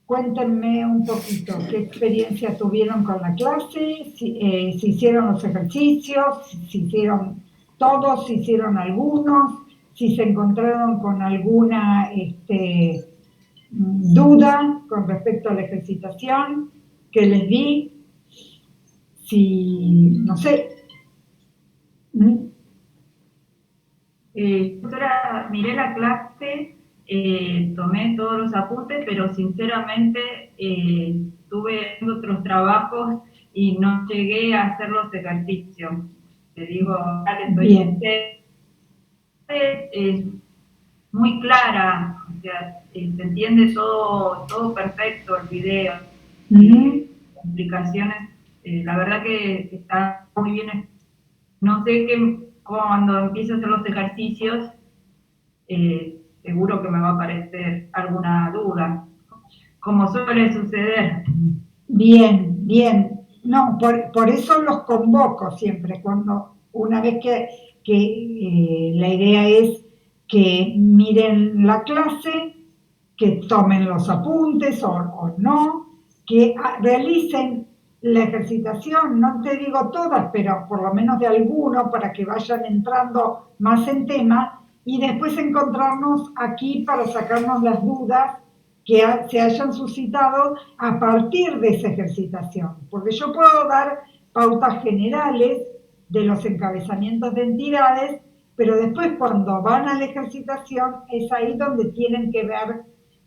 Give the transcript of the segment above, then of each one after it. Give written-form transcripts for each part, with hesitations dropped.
Cuéntenme un poquito qué experiencia tuvieron con la clase, si hicieron los ejercicios, si hicieron todos, si hicieron algunos, si se encontraron con alguna duda con respecto a la ejercitación que les di, si, no sé. Doctora, miré la clase, tomé todos los apuntes, pero sinceramente tuve otros trabajos y no llegué a hacer los ejercicios. Te digo, Bien. Es muy clara, o sea, se entiende todo perfecto el video, explicaciones, la verdad que está muy bien. No sé cuando empiece a hacer los ejercicios, seguro que me va a aparecer alguna duda, como suele suceder. Bien, bien. No, por eso los convoco siempre, una vez que la idea es que miren la clase, que tomen los apuntes o no, que realicen la ejercitación, no te digo todas, pero por lo menos de alguno para que vayan entrando más en tema y después encontrarnos aquí para sacarnos las dudas que se hayan suscitado a partir de esa ejercitación. Porque yo puedo dar pautas generales de los encabezamientos de entidades, pero después cuando van a la ejercitación es ahí donde tienen que ver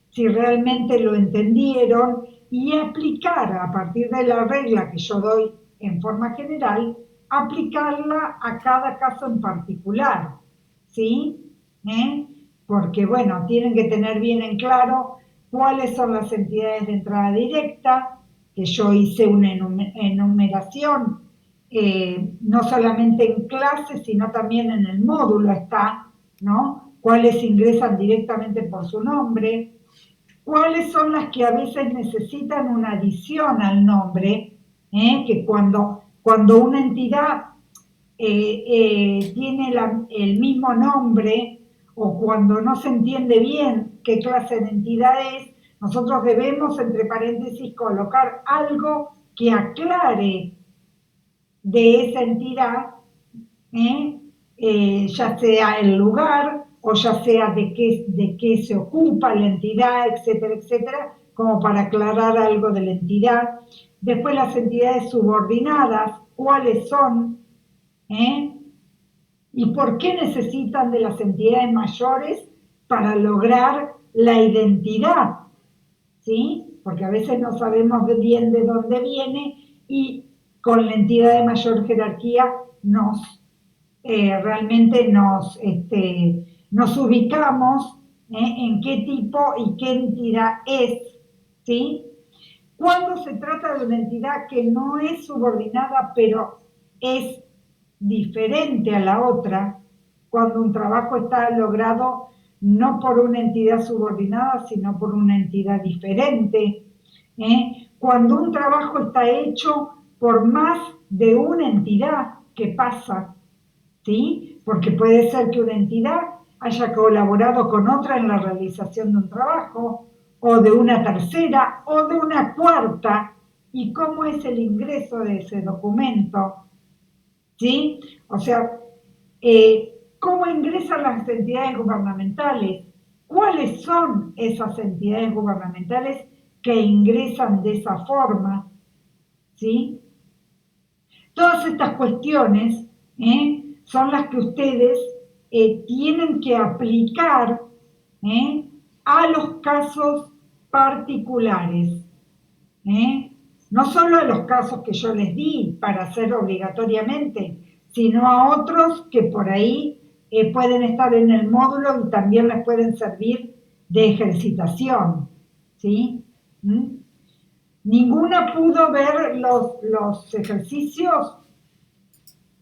si realmente lo entendieron y aplicar a partir de la regla que yo doy en forma general, aplicarla a cada caso en particular, ¿sí? Porque, bueno, tienen que tener bien en claro cuáles son las entidades de entrada directa, que yo hice una enumeración, no solamente en clase, sino también en el módulo está, ¿no? Cuáles ingresan directamente por su nombre, cuáles son las que a veces necesitan una adición al nombre, que cuando una entidad tiene el mismo nombre o cuando no se entiende bien qué clase de entidad es, nosotros debemos, entre paréntesis, colocar algo que aclare de esa entidad, ya sea el lugar o ya sea de qué se ocupa la entidad, etcétera, etcétera, como para aclarar algo de la entidad. Después las entidades subordinadas, cuáles son, y por qué necesitan de las entidades mayores para lograr la identidad, ¿sí? Porque a veces no sabemos bien de dónde viene y con la entidad de mayor jerarquía realmente nos ubicamos en qué tipo y qué entidad es, ¿sí? Cuando se trata de una entidad que no es subordinada, pero es diferente a la otra, cuando un trabajo está logrado no por una entidad subordinada, sino por una entidad diferente, cuando un trabajo está hecho por más de una entidad, ¿qué pasa? ¿Sí? Porque puede ser que una entidad haya colaborado con otra en la realización de un trabajo, o de una tercera, o de una cuarta, y cómo es el ingreso de ese documento, ¿sí? O sea, ¿cómo ingresan las entidades gubernamentales? ¿Cuáles son esas entidades gubernamentales que ingresan de esa forma? ¿Sí? Todas estas cuestiones son las que ustedes tienen que aplicar a los casos particulares. No solo a los casos que yo les di para hacer obligatoriamente, sino a otros que por ahí pueden estar en el módulo y también les pueden servir de ejercitación. ¿Sí? ¿Ninguna pudo ver los ejercicios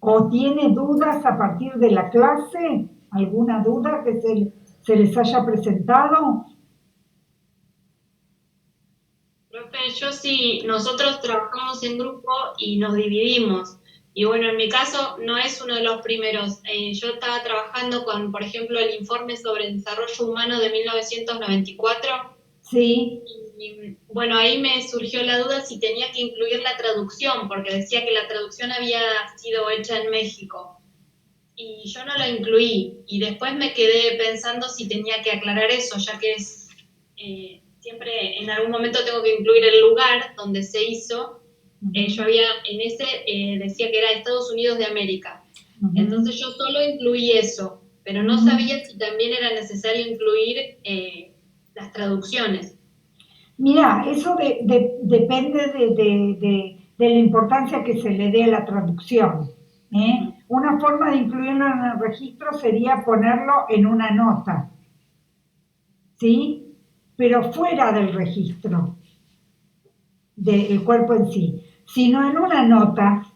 o tiene dudas a partir de la clase? ¿Alguna duda que se les haya presentado? Profe, yo sí, nosotros trabajamos en grupo y nos dividimos. Y bueno, en mi caso no es uno de los primeros. Yo estaba trabajando con, por ejemplo, el informe sobre el desarrollo humano de 1994. Sí. Y, bueno, ahí me surgió la duda si tenía que incluir la traducción, porque decía que la traducción había sido hecha en México. Y yo no la incluí. Y después me quedé pensando si tenía que aclarar eso, ya que es siempre en algún momento tengo que incluir el lugar donde se hizo. Yo había, en ese decía que era Estados Unidos de América. Entonces yo solo incluí eso, pero no sabía si también era necesario incluir las traducciones. Mira, eso depende de la importancia que se le dé a la traducción. Una forma de incluirlo en el registro sería ponerlo en una nota, ¿sí? Pero fuera del registro del cuerpo en sí, sino en una nota,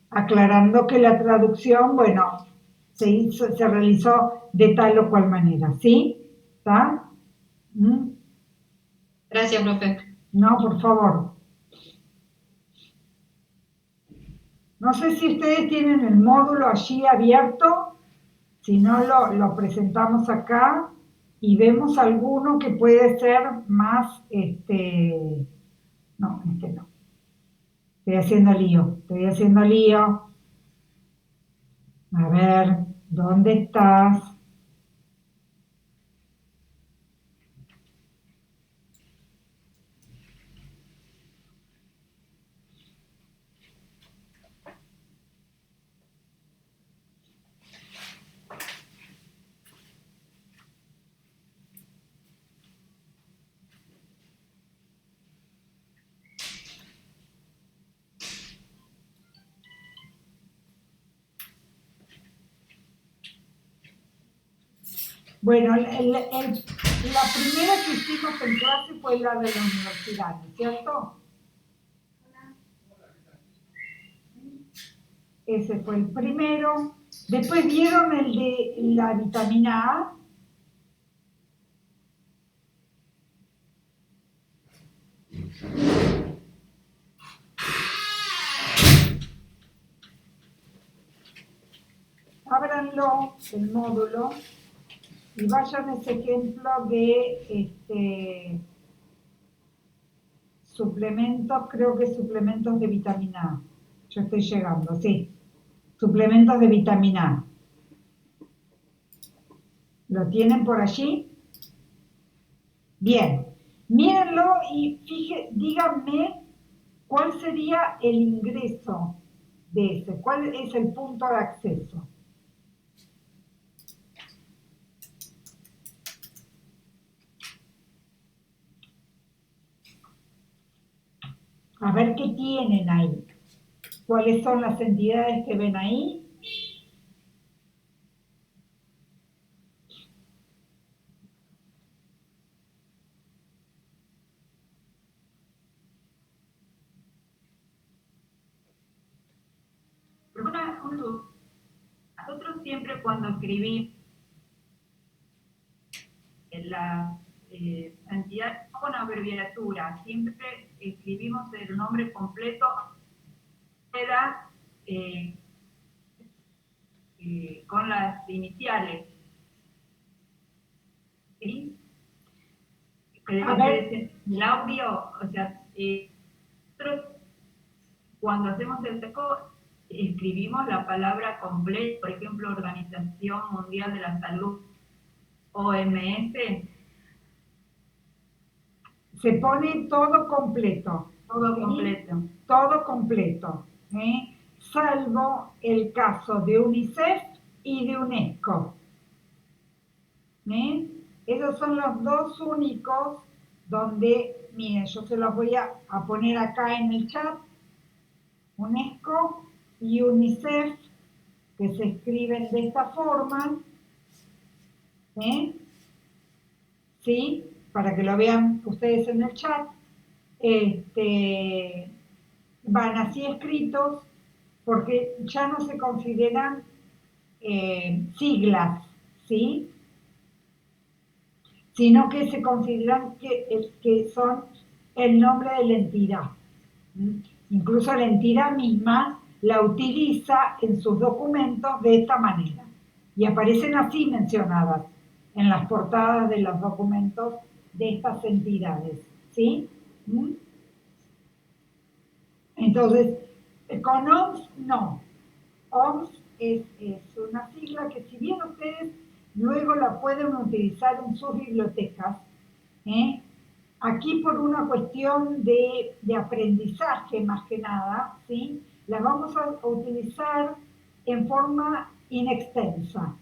aclarando que la traducción, bueno, se realizó de tal o cual manera, ¿sí? ¿Está? Gracias, profe. No, por favor. No sé si ustedes tienen el módulo allí abierto, si no lo presentamos acá y vemos alguno que puede ser más, no, no. Estoy haciendo lío. A ver, ¿dónde estás? Bueno, la primera que hicimos en clase fue la de la universidad, ¿no es cierto? Ese fue el primero. Después vieron el de la vitamina A. Ábranlo, el módulo, y vayan a ese ejemplo de suplementos, creo que suplementos de vitamina A. Yo estoy llegando, sí. Suplementos de vitamina A. ¿Lo tienen por allí? Bien. Mírenlo y díganme cuál sería el ingreso de ese, cuál es el punto de acceso. A ver qué tienen ahí. ¿Cuáles son las entidades que ven ahí? Nosotros siempre cuando escribimos la entidad con abreviatura, siempre escribimos el nombre completo, queda con las iniciales. ¿Sí? A ver. El audio, o sea, nosotros cuando hacemos el texto escribimos la palabra completa, por ejemplo, Organización Mundial de la Salud, OMS. Se pone todo completo. Todo completo. Todo completo. Salvo el caso de UNICEF y de UNESCO. Esos son los dos únicos donde, miren, yo se los voy a poner acá en el chat. UNESCO y UNICEF, que se escriben de esta forma. ¿Sí? Para que lo vean ustedes en el chat. Van así escritos porque ya no se consideran siglas, ¿sí? Sino que se consideran que son el nombre de la entidad. Incluso la entidad misma la utiliza en sus documentos de esta manera. Y aparecen así mencionadas en las portadas de los documentos de estas entidades. ¿sí? ¿Mm? Entonces, con OMS no. OMS es una sigla que si bien ustedes luego la pueden utilizar en sus bibliotecas, ¿eh? Aquí por una cuestión de aprendizaje más que nada, ¿sí? La vamos a utilizar en forma inextensa,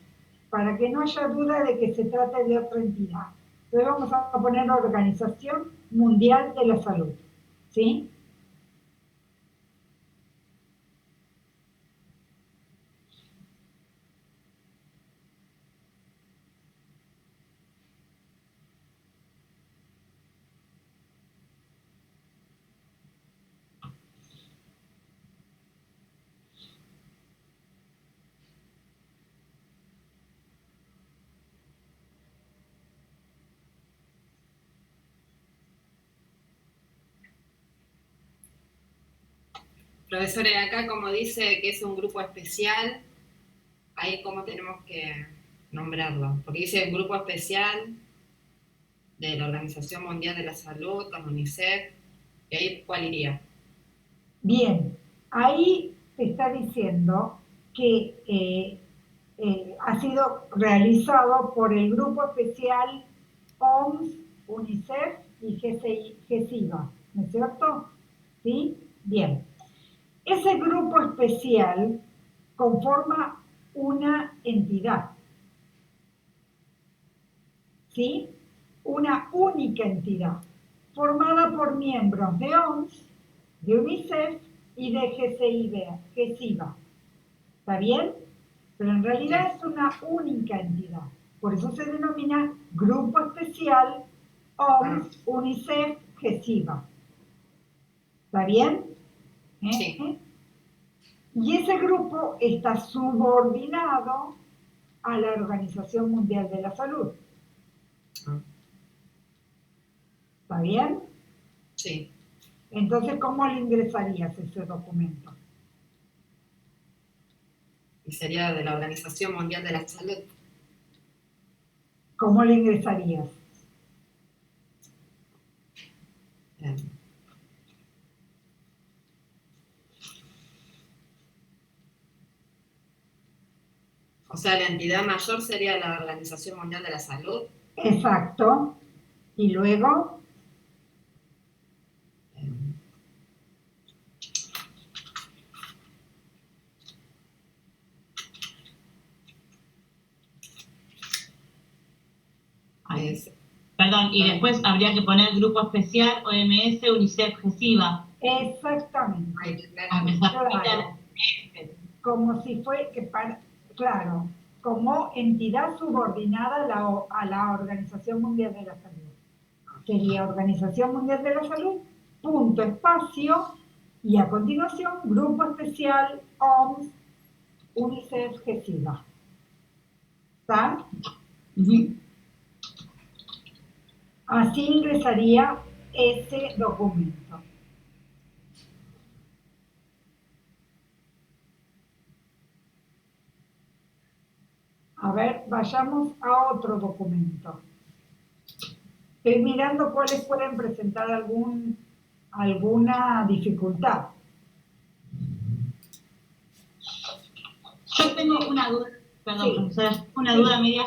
para que no haya duda de que se trate de otra entidad. Entonces vamos a poner Organización Mundial de la Salud, ¿sí? Profesora, acá como dice que es un grupo especial, ahí cómo tenemos que nombrarlo, porque dice un grupo especial de la Organización Mundial de la Salud, con UNICEF, y ahí ¿cuál iría? Bien, ahí te está diciendo que ha sido realizado por el Grupo Especial OMS, UNICEF y GESIVA, ¿no es cierto? ¿Sí? Bien. Ese grupo especial conforma una entidad, ¿sí? Una única entidad, formada por miembros de OMS, de UNICEF y de GESIVA. ¿Está bien? Pero en realidad es una única entidad. Por eso se denomina Grupo Especial OMS, UNICEF, GESIVA. ¿Está bien? Sí. Y ese grupo está subordinado a la Organización Mundial de la Salud. ¿Está bien? Sí. Entonces, ¿cómo le ingresarías ese documento? Y sería de la Organización Mundial de la Salud. ¿Cómo le ingresarías? O sea, la entidad mayor sería la Organización Mundial de la Salud. Exacto. Y luego, Perdón, y después habría que poner grupo especial, OMS, UNICEF, GESIVA. exactamente. Claro. Como si fue, claro, como entidad subordinada a la Organización Mundial de la Salud. Sería Organización Mundial de la Salud, punto, espacio, y a continuación, Grupo Especial, OMS, UNICEF, GESIVA. ¿Está? Así ingresaría ese documento. A ver, vayamos a otro documento. Estoy mirando cuáles pueden presentar alguna dificultad. Yo tengo una duda, perdón, Sí. profesora, una duda media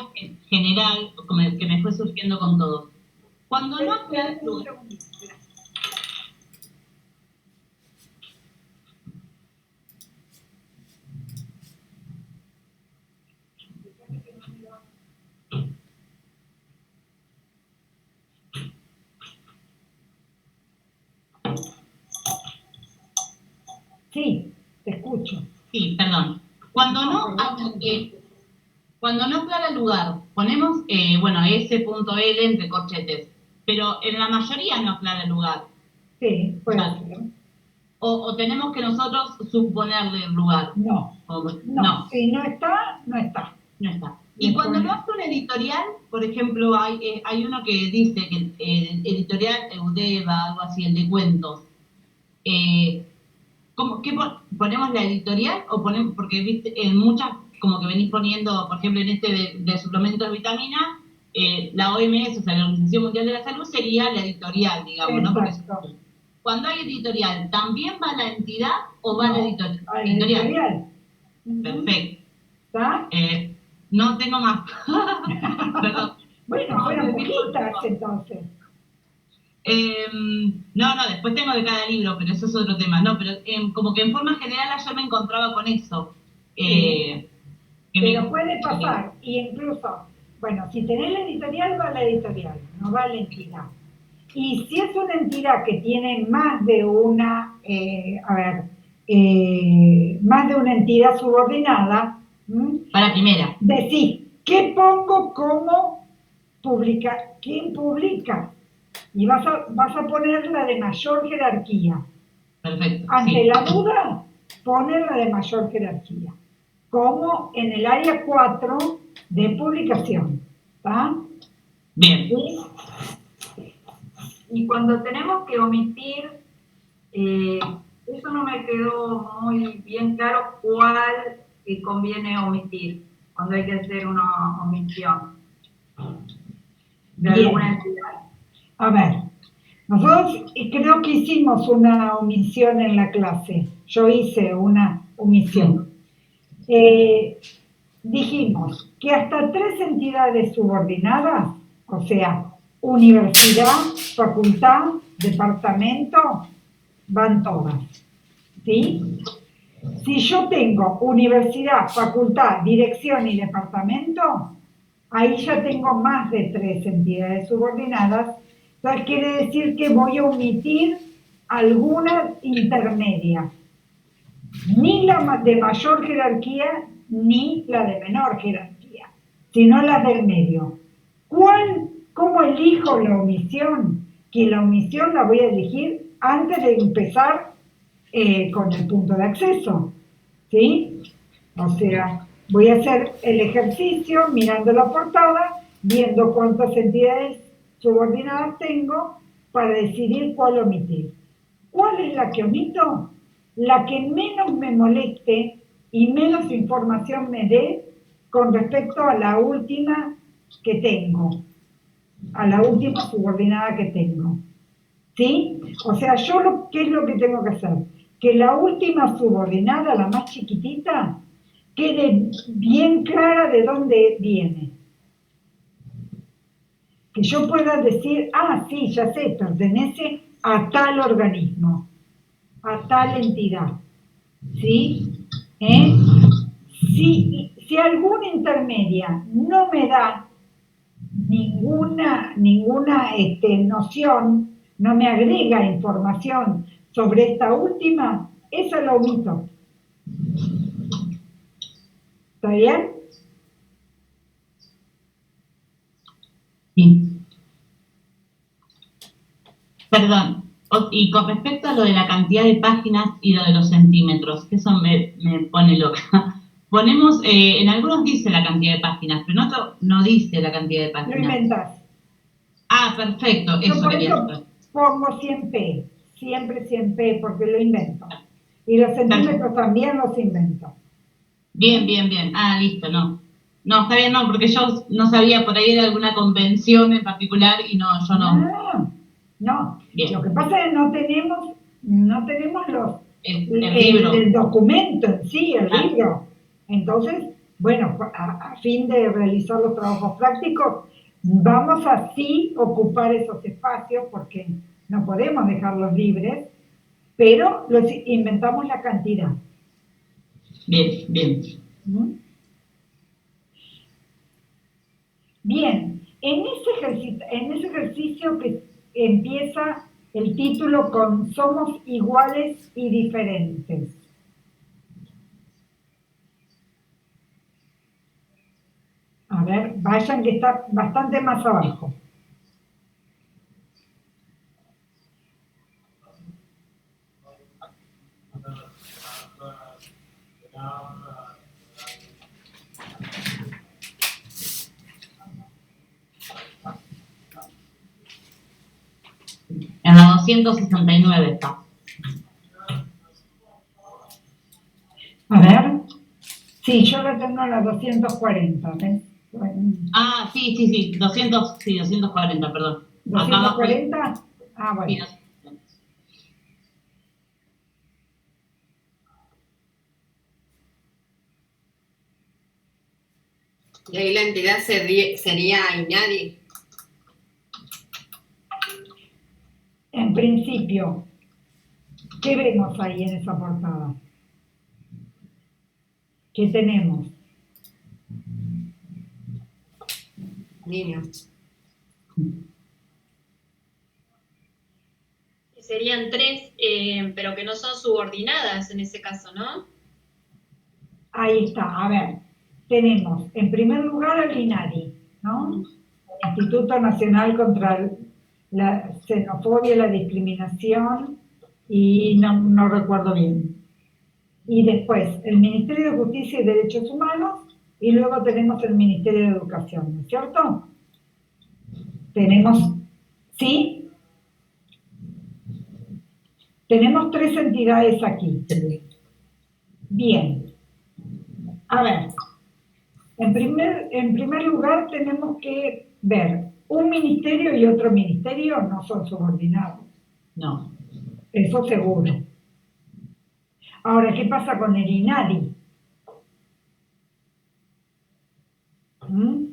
general, que me fue surgiendo con todo. Cuando no aclara el lugar. Sí, te escucho. Sí, perdón. Cuando no aclara el lugar, ponemos, S.L entre corchetes, pero en la mayoría no aclara el lugar. Sí, puede ser. O tenemos que nosotros suponerle el lugar. No. No. Si no está, no está. No está. Y cuando no hace un editorial, por ejemplo, hay uno que dice que editorial Eudeva, algo así, el de cuentos. ¿Qué ponemos la editorial o ponemos, porque viste, en muchas como que venís poniendo, por ejemplo, en este de suplementos de vitamina, la OMS, o sea, la Organización Mundial de la Salud, sería la editorial, digamos, ¿no? Porque cuando hay editorial, ¿también va la entidad o va la editorial? Editorial. Perfecto. ¿Está? No tengo más. Perdón. Bueno, fueron poquitas entonces. No, después tengo de cada libro, pero eso es otro tema. No, pero como que en forma general yo me encontraba con eso. Pero puede pasar, y incluso, bueno, si tenés la editorial, va a la editorial, no va a la entidad. Y si es una entidad que tiene más de una, más de una entidad subordinada, para la primera. Decís, ¿qué pongo como publica? ¿Quién publica? Y vas a poner la de mayor jerarquía. Perfecto. Ante la duda, poner la de mayor jerarquía. Como en el área 4 de publicación. ¿Está? Bien. ¿Sí? Y cuando tenemos que omitir, eso no me quedó muy bien claro cuál conviene omitir, cuando hay que hacer una omisión de alguna entidad. A ver, nosotros creo que hicimos una omisión en la clase. Yo hice una omisión. Dijimos que hasta 3 entidades subordinadas, o sea, universidad, facultad, departamento, van todas. ¿Sí? Si yo tengo universidad, facultad, dirección y departamento, ahí ya tengo más de 3 entidades subordinadas. Entonces quiere decir que voy a omitir alguna intermedia. Ni la de mayor jerarquía, ni la de menor jerarquía, sino las del medio. ¿Cómo elijo la omisión? Que la omisión la voy a elegir antes de empezar con el punto de acceso, ¿sí? O sea, voy a hacer el ejercicio mirando la portada, viendo cuántas entidades subordinadas tengo para decidir cuál omitir. ¿Cuál es la que omito? La que menos me moleste y menos información me dé con respecto a la última que tengo, a la última subordinada que tengo. ¿Sí? O sea, ¿qué es lo que tengo que hacer? Que la última subordinada, la más chiquitita, quede bien clara de dónde viene. Que yo pueda decir, sí, ya sé, pertenece a tal organismo, a tal entidad. ¿Sí? Si alguna intermedia no me da ninguna noción, no me agrega información sobre esta última, esa la omito. ¿Está bien? Sí. Perdón, y con respecto a lo de la cantidad de páginas y lo de los centímetros, que eso me pone loca. Ponemos, en algunos dice la cantidad de páginas, pero en otros no dice la cantidad de páginas. Lo inventás. Perfecto, Yo eso por quería eso saber. pongo 100p, siempre 100p, porque lo invento. Y los centímetros también los invento. Bien. Listo, no. No, está bien, no, porque yo no sabía, por ahí de alguna convención en particular y no, yo no. No. Bien. Lo que pasa es que no tenemos el documento en sí, el libro. Entonces, bueno, a fin de realizar los trabajos prácticos, vamos a sí ocupar esos espacios porque no podemos dejarlos libres, pero inventamos la cantidad. Bien. Bien, en ese ejercicio que empieza el título con somos iguales y diferentes. A ver, vayan que está bastante más abajo. En la 269 está. A ver. Sí, yo la tengo en la 240, ¿ves? Ah, sí, 240, perdón. Acá abajo. 240. Ah, bueno. Sí, Y ahí la entidad sería INADI. En principio, ¿qué vemos ahí en esa portada? ¿Qué tenemos? Niños. Serían 3, pero que no son subordinadas en ese caso, ¿no? Ahí está, a ver, tenemos en primer lugar al INADI, ¿no? El Instituto Nacional contra la Xenofobia y la Discriminación, y no recuerdo bien. Y después el Ministerio de Justicia y Derechos Humanos, y luego tenemos el Ministerio de Educación, ¿no es cierto? Tenemos, ¿sí? Tenemos 3 entidades aquí. Bien. A ver, en primer lugar tenemos que ver, un ministerio y otro ministerio no son subordinados. no. Eso seguro. Ahora, ¿qué pasa con el INADI? ¿Mm?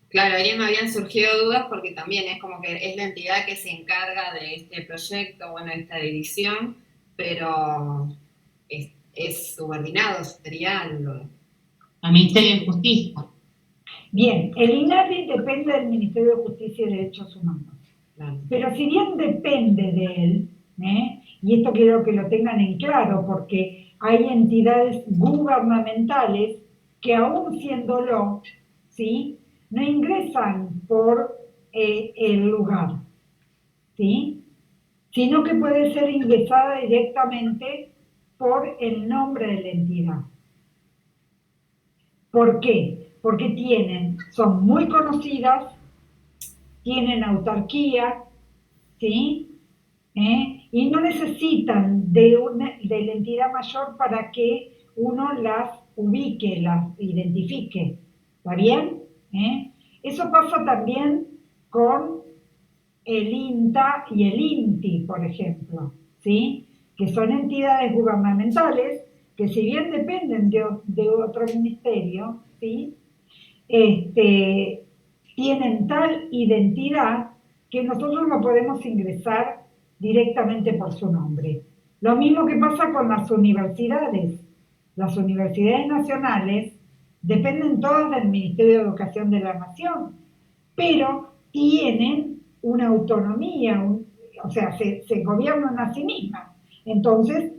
Claro, ahí me habían surgido dudas porque también es como que es la entidad que se encarga de este proyecto, bueno, de esta división, pero es subordinado, sería Al Ministerio de Justicia. Bien, el INADI depende del Ministerio de Justicia y Derechos Humanos. claro. Pero si bien depende de él, y esto quiero que lo tengan en claro, porque hay entidades gubernamentales que aún siéndolo, ¿sí?, no ingresan por el lugar, ¿sí?, sino que puede ser ingresada directamente por el nombre de la entidad. ¿Por qué? Porque son muy conocidas, tienen autarquía, ¿sí?, y no necesitan de la entidad mayor para que uno las ubique, las identifique. ¿Está bien? Eso pasa también con el INTA y el INTI, por ejemplo, ¿sí?, que son entidades gubernamentales que si bien dependen de otro ministerio, ¿sí?, tienen tal identidad que nosotros no podemos ingresar directamente por su nombre. Lo mismo que pasa con las universidades. Las universidades nacionales dependen todas del Ministerio de Educación de la Nación, pero tienen una autonomía, o sea, se gobiernan a sí mismas. Entonces,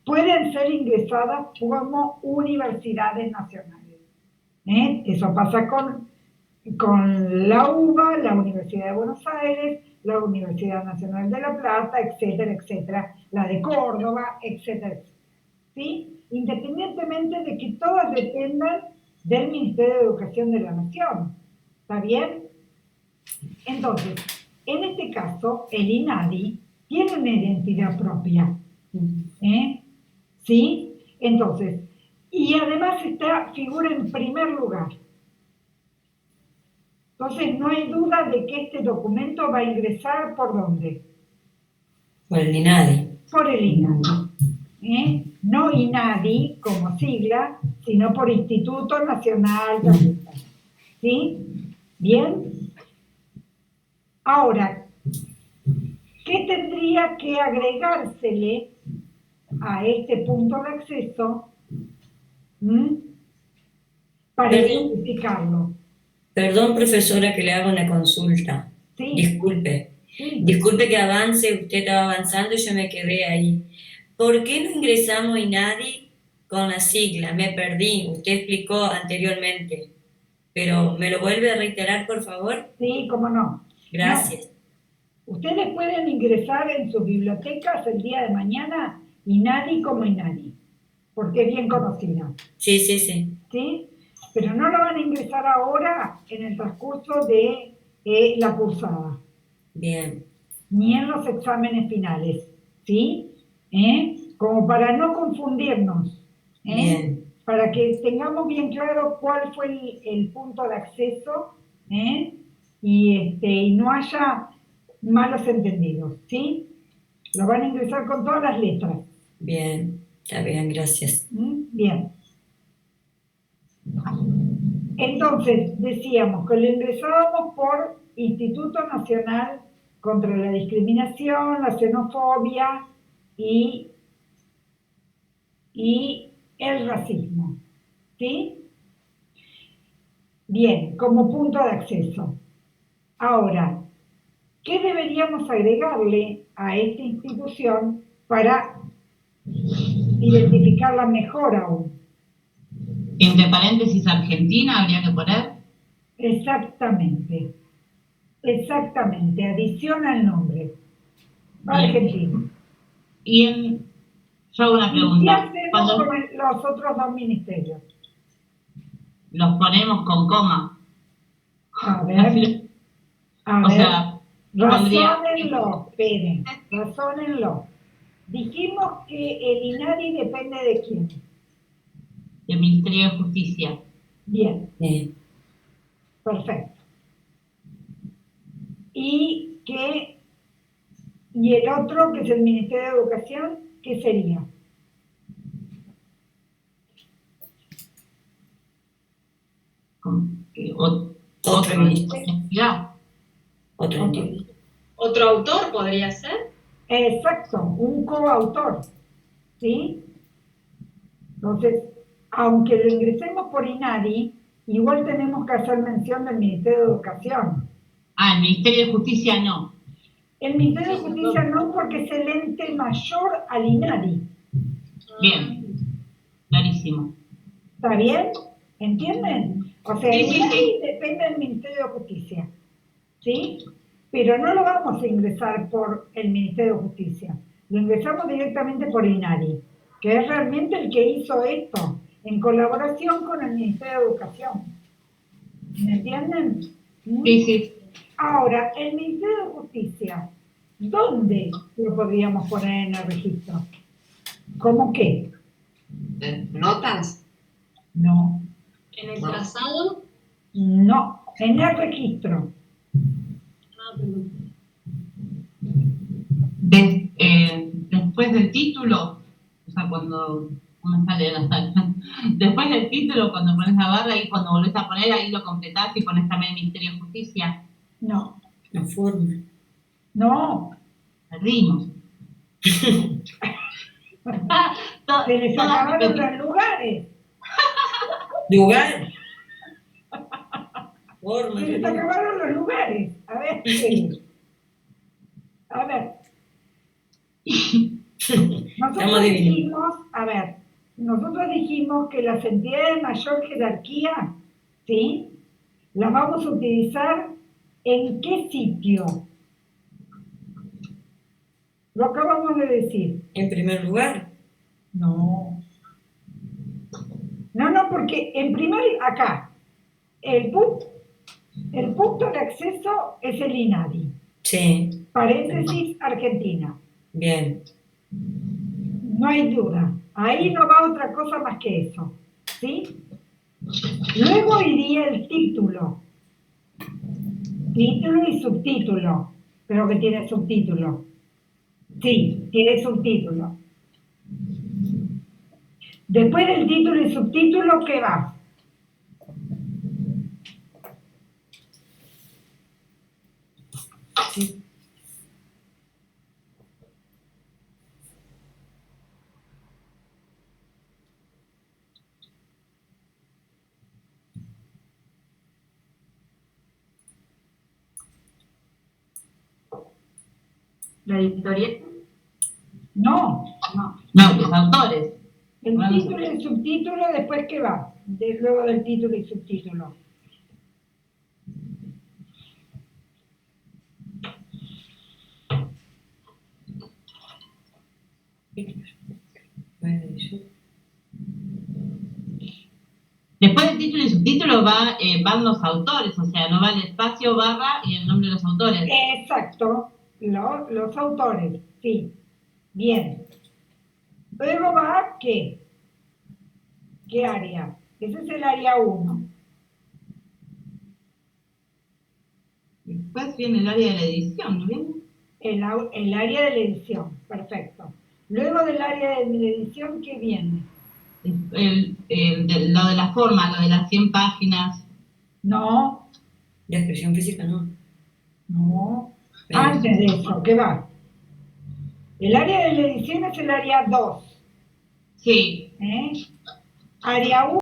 pueden ser ingresadas como universidades nacionales. Eso pasa con la UBA, la Universidad de Buenos Aires, la Universidad Nacional de La Plata, etcétera, etcétera, la de Córdoba, etcétera, etcétera. ¿Sí? Independientemente de que todas dependan del Ministerio de Educación de la Nación. ¿Está bien? Entonces, en este caso, el INADI tiene una identidad propia. ¿Sí? Entonces, y además figura en primer lugar. Entonces, no hay duda de que este documento va a ingresar ¿por dónde? Por el INADI. Por el INADI. No INADI como sigla, sino por Instituto Nacional de Ambiental. ¿Sí? ¿Bien? Ahora, ¿qué tendría que agregársele a este punto de acceso para identificarlo? Perdón, profesora, que le haga una consulta. Sí. Disculpe. Sí. Disculpe que avance, usted estaba avanzando y yo me quedé ahí. ¿Por qué no ingresamos INADI con la sigla? Me perdí, usted explicó anteriormente. Pero, ¿me lo vuelve a reiterar, por favor? Sí, cómo no. Gracias. No. Ustedes pueden ingresar en sus bibliotecas el día de mañana INADI como INADI, porque es bien conocida. Sí. ¿Sí? Pero no lo van a ingresar ahora en el transcurso de la cursada. Bien. Ni en los exámenes finales. ¿Sí? Como para no confundirnos. Bien. para que tengamos bien claro cuál fue el punto de acceso, ¿eh? Y no haya malos entendidos, ¿sí? Lo van a ingresar con todas las letras. Bien, está bien, gracias. Bien. Entonces, decíamos que lo ingresábamos por Instituto Nacional contra la Discriminación, la Xenofobia y el racismo, ¿sí? Bien, como punto de acceso. Ahora, ¿qué deberíamos agregarle a esta institución para identificarla mejor aún? Entre paréntesis, Argentina habría que poner. Exactamente, exactamente, adiciona el nombre. Argentina. Yo hago una ¿Y qué pregunta. hacemos Cuando con los otros dos ministerios? los ponemos con coma. A ver, O sea, pondría razónenlo, esperen, razónenlo. Dijimos que el INADI depende de quién. el Ministerio de Justicia. Bien, Bien. perfecto. Y el otro, que es el Ministerio de Educación, ¿qué sería? Otra ministerio. entidad. Otro entiendo. ¿Otro autor podría ser? Exacto, un coautor, ¿sí? Entonces, aunque lo ingresemos por INADI, igual tenemos que hacer mención del Ministerio de Educación. El Ministerio de Justicia no. El Ministerio de Justicia no, porque es el ente mayor al INADI. Bien, clarísimo. ¿Está bien? ¿Entienden? O sea, el Sí, sí, INADI sí. depende del Ministerio de Justicia, ¿sí? Pero no lo vamos a ingresar por el Ministerio de Justicia. Lo ingresamos directamente por INADI, que es realmente el que hizo esto, en colaboración con el Ministerio de Educación. ¿Me entienden? Sí, sí. Ahora, el Ministerio de Justicia, ¿dónde lo podríamos poner en el registro? ¿Cómo qué? ¿Notas? No, ¿En el No. trazado? no, en el registro. Perdón. Después del título, o sea, cuando me sale la sala. Después del título, cuando pones la barra y cuando volvés a poner, ahí lo completás y pones también Ministerio de Justicia. No, La forma. no, Perdimos. se les acabaron los lugares. Lugar. Forma. Se les acabaron los lugares. A ver, esperen. A ver. Estamos divididos. Nosotros dijimos que las entidades de mayor jerarquía, ¿sí? Las vamos a utilizar ¿en qué sitio? Lo acabamos de decir. En primer lugar. No. No, porque en primer, acá, el punto de acceso es el INADI. Sí. Paréntesis, Argentina. Bien. No hay duda. Ahí no va otra cosa más que eso. ¿Sí? Luego iría el título. Título y subtítulo. Creo que tiene subtítulo. Sí, tiene subtítulo. Después del título y subtítulo, ¿qué va? Sí. La editorial. No. Los autores. El título y el subtítulo, ¿después qué va? Luego del título y subtítulo. Después del título y subtítulo van los autores, o sea, no va el espacio, barra y el nombre de los autores. Exacto, los autores, sí. Bien. Luego va, ¿qué? ¿Qué área? Ese es el área 1. Después viene el área de la edición, ¿no viene? El área de la edición, perfecto. Luego del área de la edición, ¿qué viene? Lo de la forma, lo de las 100 páginas. No, De expresión física no. no. Antes de eso, ¿qué va? El área de la edición es el área 2. Sí. Área 1.